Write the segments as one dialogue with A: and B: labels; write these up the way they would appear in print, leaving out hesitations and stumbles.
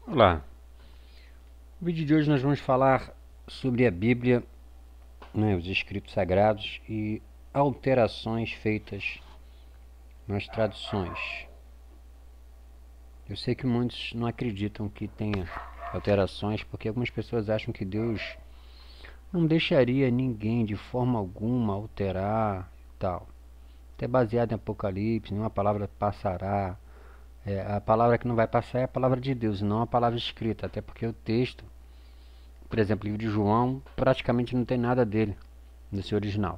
A: Olá, no vídeo de hoje nós vamos falar sobre a Bíblia, né, os escritos sagrados e alterações feitas nas traduções. Eu sei que muitos não acreditam que tenha alterações porque algumas pessoas acham que Deus não deixaria ninguém de forma alguma alterar e tal. Até baseado em Apocalipse, nenhuma palavra passará. A palavra que não vai passar é a palavra de Deus, não a palavra escrita, até porque o texto, por exemplo, o livro de João, praticamente não tem nada dele no seu original.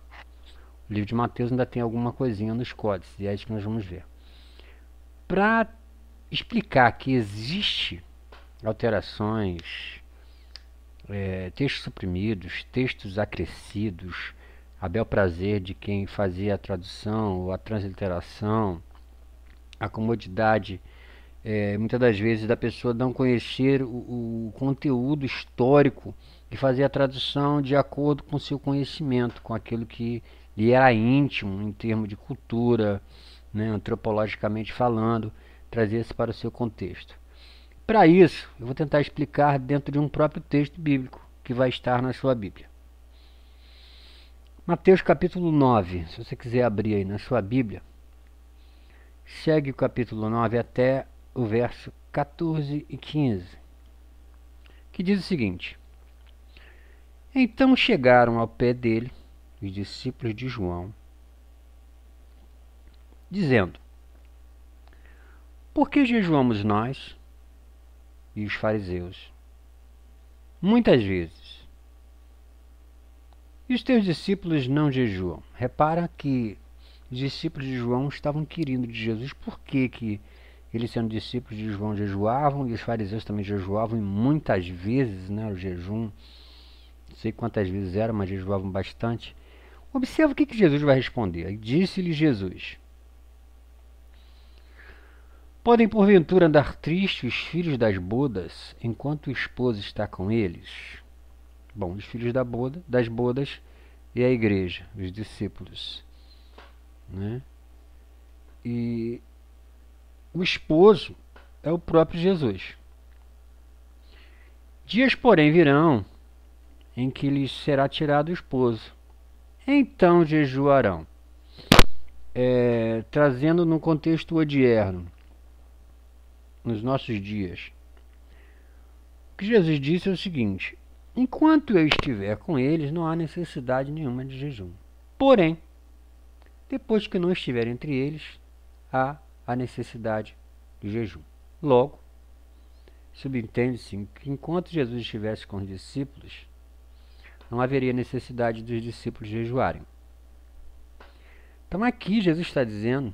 A: O livro de Mateus ainda tem alguma coisinha nos códices, e é isso que nós vamos ver. Para explicar que existe alterações, textos suprimidos, textos acrescidos, a bel prazer de quem fazia a tradução ou a transliteração, a comodidade, muitas das vezes, da pessoa não conhecer o conteúdo histórico e fazer a tradução de acordo com o seu conhecimento, com aquilo que lhe era íntimo em termos de cultura, né, antropologicamente falando, trazer isso para o seu contexto. Para isso, eu vou tentar explicar dentro de um próprio texto bíblico que vai estar na sua Bíblia. Mateus capítulo 9, se você quiser abrir aí na sua Bíblia, segue o capítulo 9 até o verso 14 e 15, que diz o seguinte: Então chegaram ao pé dele os discípulos de João, dizendo: Por que jejuamos nós e os fariseus muitas vezes, e os teus discípulos não jejuam? Repara que os discípulos de João estavam inquirindo de Jesus por que eles, sendo discípulos de João, jejuavam, e os fariseus também jejuavam, e muitas vezes, né, o jejum, não sei quantas vezes era, mas jejuavam bastante. Observa o que Jesus vai responder. Disse-lhe Jesus: Podem porventura andar tristes os filhos das bodas, enquanto o esposo está com eles? Bom, os filhos das bodas e a igreja, os discípulos, né? E o esposo é o próprio Jesus. Dias, porém, virão em que lhes será tirado o esposo. Então jejuarão. Trazendo no contexto odierno, nos nossos dias, o que Jesus disse é o seguinte: enquanto eu estiver com eles, não há necessidade nenhuma de jejum. Porém, depois que não estiver entre eles, há a necessidade de jejum. Logo, subentende-se que enquanto Jesus estivesse com os discípulos, não haveria necessidade dos discípulos jejuarem. Então aqui Jesus está dizendo: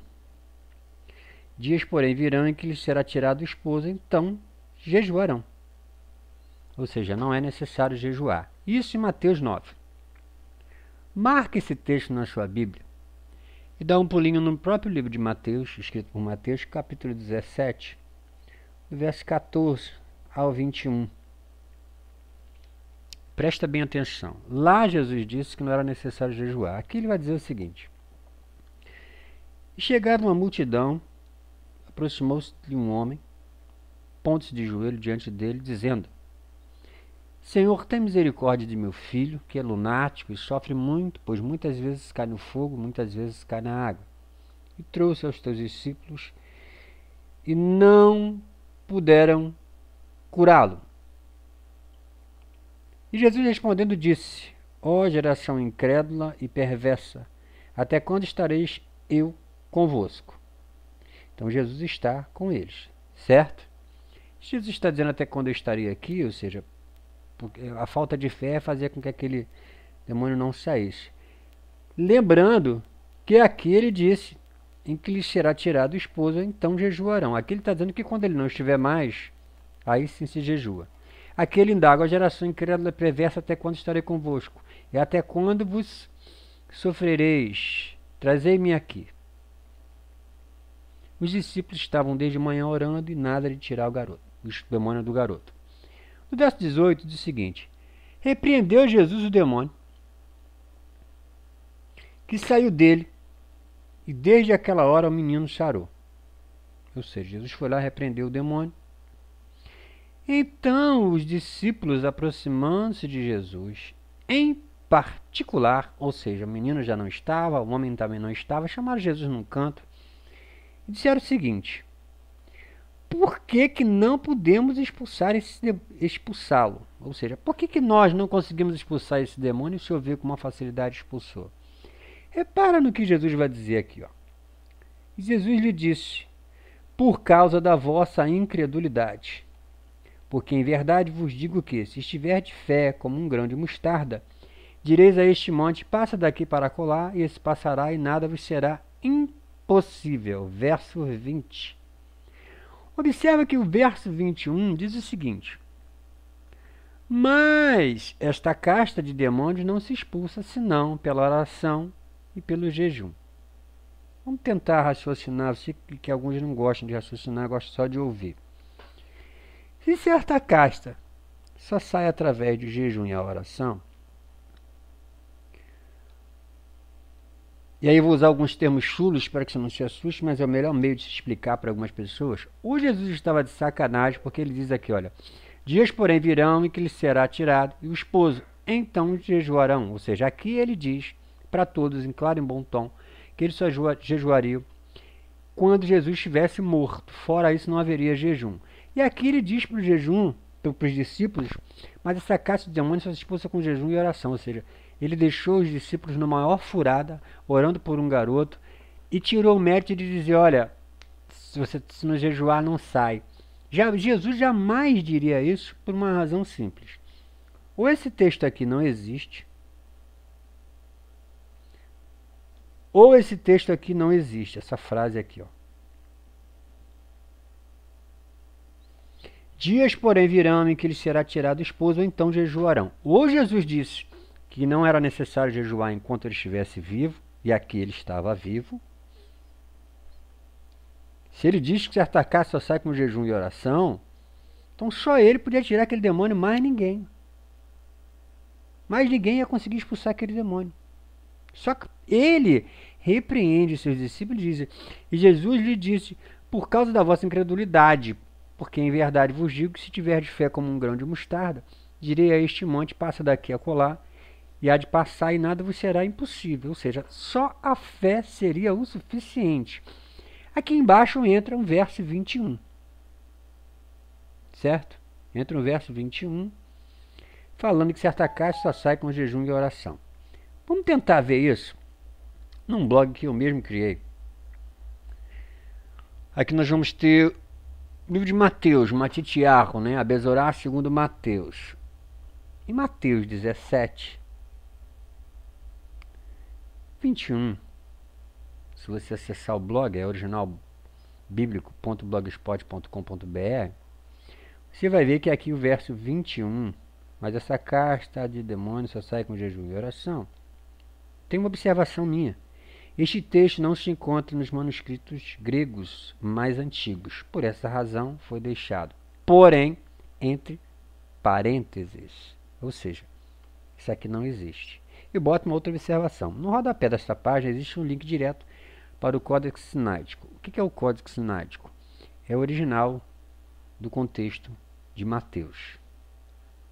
A: dias, porém, virão em que lhes será tirado o esposo, então jejuarão. Ou seja, não é necessário jejuar. Isso em Mateus 9. Marque esse texto na sua Bíblia e dá um pulinho no próprio livro de Mateus, escrito por Mateus, capítulo 17, do verso 14 ao 21. Presta bem atenção. Lá Jesus disse que não era necessário jejuar. Aqui ele vai dizer o seguinte: E chegada uma multidão, aproximou-se-lhe um homem, pondo-se de joelho diante dele, dizendo: Senhor, tem misericórdia de meu filho, que é lunático e sofre muito, pois muitas vezes cai no fogo, muitas vezes cai na água. E trouxe aos teus discípulos, e não puderam curá-lo. E Jesus respondendo disse: Ó geração incrédula e perversa, até quando estareis eu convosco? Então Jesus está com eles, certo? Jesus está dizendo até quando eu estarei aqui, ou seja, porque a falta de fé fazia com que aquele demônio não saísse. Lembrando que aqui ele disse: em que lhe será tirado o esposo, então jejuarão. Aqui ele está dizendo que quando ele não estiver mais, aí sim se jejua. Aqui ele indaga: a geração incrédula e perversa, até quando estarei convosco? E até quando vos sofrereis? Trazei-me aqui. Os discípulos estavam desde manhã orando e nada de tirar o garoto, o demônio do garoto. No verso 18 diz o seguinte: repreendeu Jesus o demônio, que saiu dele, e desde aquela hora o menino sarou. Ou seja, Jesus foi lá, repreendeu o demônio, Então os discípulos, aproximando-se de Jesus, em particular, ou seja, o menino já não estava, o homem também não estava, chamaram Jesus num canto e disseram o seguinte: por que que não podemos expulsá-lo? Ou seja, por que que nós não conseguimos expulsar esse demônio e o Senhor veio com uma facilidade expulsou? Repara no que Jesus vai dizer aqui, ó. E Jesus lhe disse: por causa da vossa incredulidade. Porque em verdade vos digo que, se estiverdes fé como um grão de mostarda, direis a este monte: passa daqui para acolá, e esse passará, e nada vos será impossível. Verso 20. Observa que o verso 21 diz o seguinte: mas esta casta de demônios não se expulsa senão pela oração e pelo jejum. Vamos tentar raciocinar. Eu sei que alguns não gostam de raciocinar, gostam só de ouvir. Se certa casta só sai através do jejum e a oração, e aí eu vou usar alguns termos chulos para que você não se assuste, mas é o melhor meio de se explicar para algumas pessoas. O Jesus estava de sacanagem, porque ele diz aqui, olha: dias porém virão em que lhe será tirado, e o esposo então jejuarão. Ou seja, aqui ele diz para todos, em claro e bom tom, que eles só jejuariam quando Jesus estivesse morto. Fora isso não haveria jejum. E aqui ele diz para o jejum, para os discípulos: mas essa casta de demônios só se expulsa com jejum e oração. Ou seja, ele deixou os discípulos numa maior furada, orando por um garoto, e tirou o mérito de dizer: olha, se não jejuar não sai. Jesus jamais diria isso por uma razão simples. Ou esse texto aqui não existe, ou esse texto aqui não existe, essa frase aqui, ó. Dias, porém, virão em que lhe será tirado o esposo, ou então jejuarão. Ou Jesus disse que não era necessário jejuar enquanto ele estivesse vivo, e aqui ele estava vivo. Se ele diz que certa casa só sai com jejum e oração, então só ele podia tirar aquele demônio, mais ninguém. Mais ninguém ia conseguir expulsar aquele demônio. Só que ele repreende os seus discípulos e diz: e Jesus lhe disse: por causa da vossa incredulidade, porque em verdade vos digo que se tiverdes fé como um grão de mostarda, direi a este monte: passa daqui a acolá, e há de passar, e nada vos será impossível. Ou seja, só a fé seria o suficiente. Aqui embaixo entra o verso 21. Certo? Entra o verso 21, falando que certa caixa só sai com jejum e oração. Vamos tentar ver isso num blog que eu mesmo criei. Aqui nós vamos ter o livro de Mateus, Matitiarro, né? A Besorá segundo Mateus. Em Mateus 17, 21, se você acessar o blog, é originalbiblico.blogspot.com.br, você vai ver que aqui o verso 21, mas essa casta de demônios só sai com jejum e oração. Tem uma observação minha. Este texto não se encontra nos manuscritos gregos mais antigos. Por essa razão foi deixado, porém, entre parênteses. Ou seja, isso aqui não existe. E boto uma outra observação. No rodapé desta página existe um link direto para o Códex Sinático. O que é o Códex Sinático? É o original do contexto de Mateus.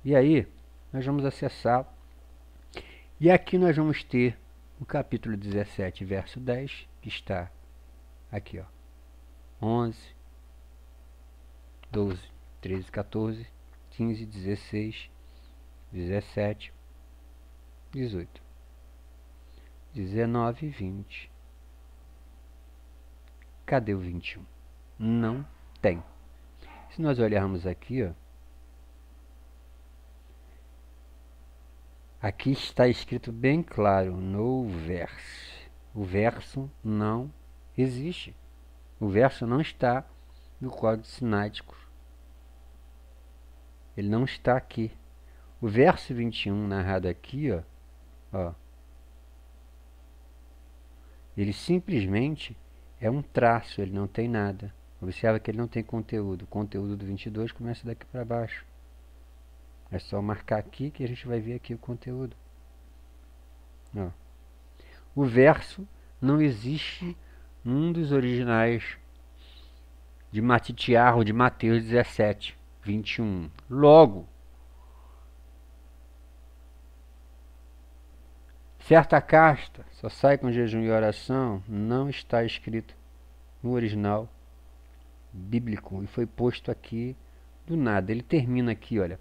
A: E aí, nós vamos acessar. E aqui nós vamos ter o capítulo 17, verso 10, que está aqui, ó. 11, 12, 13, 14, 15, 16, 17, 18, 19 e 20. Cadê o 21? Não tem. Se nós olharmos aqui, ó, aqui está escrito bem claro, no verso. O verso não existe. O verso não está no Código Sinático. Ele não está aqui. O verso 21 narrado aqui, ó, ele simplesmente é um traço, ele não tem nada. Observa que ele não tem conteúdo. O conteúdo do 22 começa daqui para baixo. É só marcar aqui que a gente vai ver aqui o conteúdo. Ó. O verso não existe num dos originais de Matitiarro, de Mateus 17. 21. Logo, certa casta só sai com jejum e oração, não está escrito no original bíblico e foi posto aqui do nada. Ele termina aqui, olha.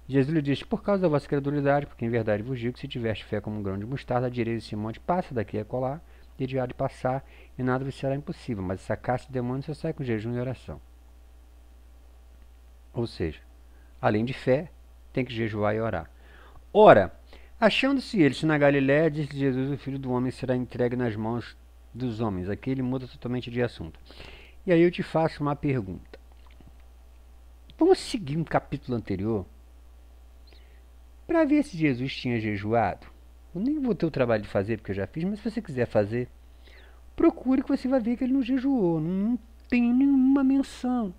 A: Jesus lhe disse: por causa da vossa credulidade, porque em verdade vos digo que se tiveste fé como um grão de mostarda, direis esse monte, passa daqui a colar, e ele há de passar, e nada vos será impossível. Mas essa casta de demônios só sai com jejum e oração. Ou seja, além de fé, tem que jejuar e orar. Ora, achando-se eles na Galiléia, disse Jesus: o Filho do Homem será entregue nas mãos dos homens. Aqui ele muda totalmente de assunto. E aí eu te faço uma pergunta. Vamos seguir um capítulo anterior para ver se Jesus tinha jejuado. Eu nem vou ter o trabalho de fazer, porque eu já fiz, mas se você quiser fazer, procure que você vai ver que ele não jejuou. Não tem nenhuma menção.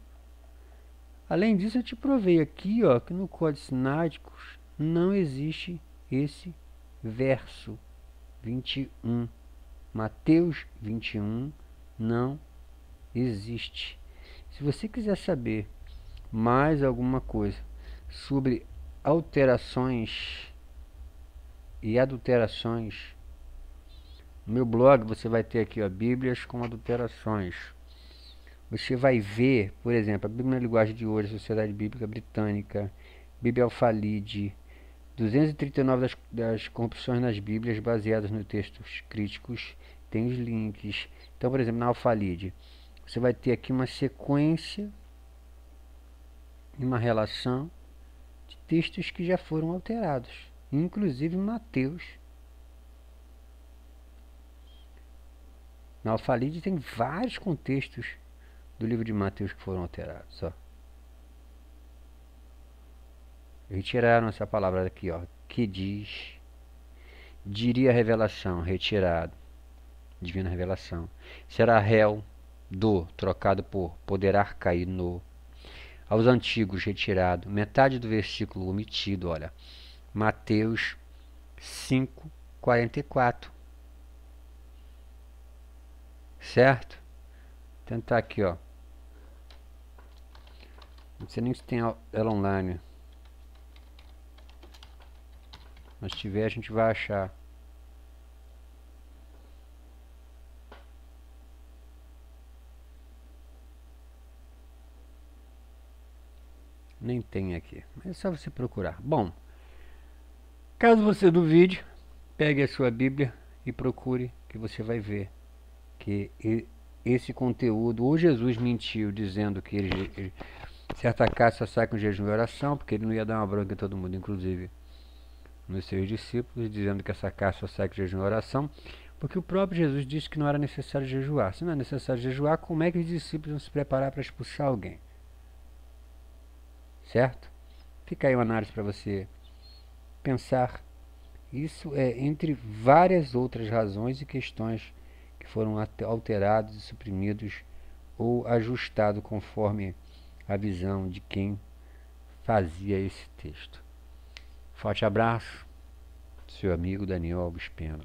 A: Além disso, eu te provei aqui, ó, que no Código Sinático não existe esse verso 21. Mateus 21 não existe. Se você quiser saber mais alguma coisa sobre alterações e adulterações, no meu blog você vai ter aqui, ó, Bíblias com adulterações. Você vai ver, por exemplo, a Bíblia na Linguagem de Hoje, a Sociedade Bíblica Britânica, Bíblia Alfalide, 239 das corrupções nas Bíblias baseadas nos textos críticos, tem os links. Então, por exemplo, na Alfalide, você vai ter aqui uma sequência e uma relação de textos que já foram alterados, inclusive Mateus. Na Alfalide tem vários contextos do livro de Mateus que foram alterados, ó. Retiraram essa palavra aqui, ó, que diz, diria revelação, retirado, divina revelação. Será réu do, trocado por poderá cair no. Aos antigos, retirado. Metade do versículo omitido, olha. Mateus 5:44. Certo? Vou tentar aqui, ó. Não sei nem se tem ela online. Mas se tiver, a gente vai achar. Nem tem aqui, mas é só você procurar. Bom, caso você duvide, pegue a sua Bíblia e procure, que você vai ver que esse conteúdo, ou Jesus mentiu dizendo que ele se atacar só sai com jejum e oração, porque ele não ia dar uma bronca em todo mundo, inclusive nos seus discípulos, dizendo que essa caça só sai com jejum e oração, porque o próprio Jesus disse que não era necessário jejuar. Se não é necessário jejuar, como é que os discípulos vão se preparar para expulsar alguém? Certo? Fica aí uma análise para você pensar. Isso é entre várias outras razões e questões que foram alterados e suprimidos ou ajustados conforme a visão de quem fazia esse texto. Forte abraço, seu amigo Daniel Alves Pena.